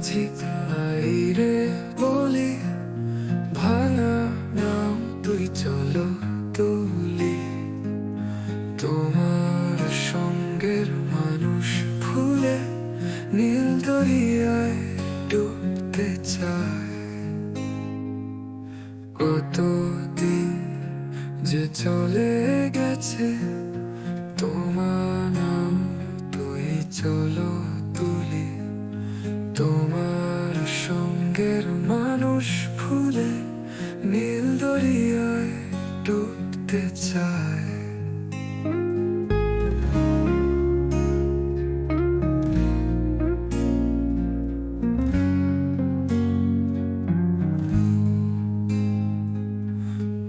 মাঝি আইরে বলি ভাঙা নাও তুই চলো তুলি তোমার সঙ্গের মানুষ ভুলে নীল দরিয়ায় ডুবতে চায়। কতদিন যে চলে গেছে তোমার নাম তুই চলো তুলি তোমার সঙ্গের মানুষ ভুলে নীল দরিয়ায় ডুবতে চায়।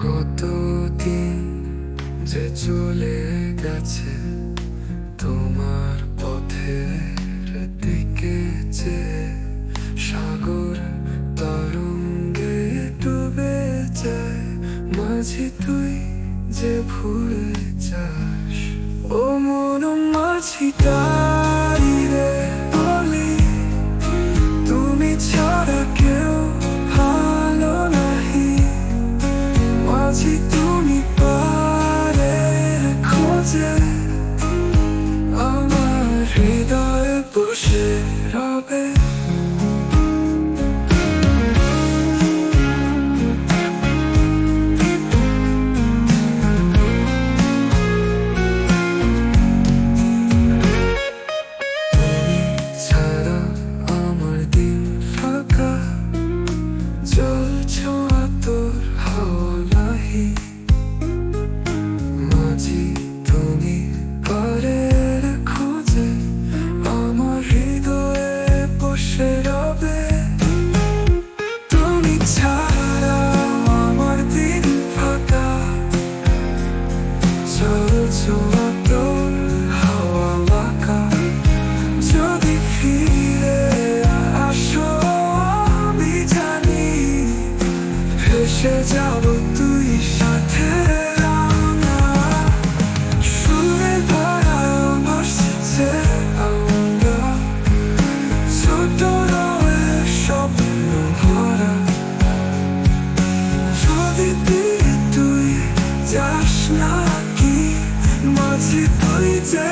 কতদিন যে চলে গেছে তোমার পথের দিকে যে সাগর তরঙ্গে ডুবে যায়। মাঝি তুই যে ভুলে যাস ও মন মাঝি তাইরে বলি তুমি ছাড়া কেউ ভালো নাহি। মাঝি তুমি পারে খোঁজে আমার হৃদয়ে বসে রবে। ছাড়া আমার দিন ফাঁকা জল ছোঁয়া তোর হাওয়া নাহি। মাঝি তুমি পারে খোঁজে আমার হৃদয়ে বসে রবে। তুমি ছাড়া আমার দিন ফাঁকা জল ছোঁয়া তোর হাওয়া মাখা। যদি ফিরে আসো আমি জানি ভেসে যাব তুই সাথে। সুরে ধারায় ভাসছে আমরা ছোট রয়ে স্বপ্ন ভরা। যদি তুই যাস না কি মাঝি তুই যে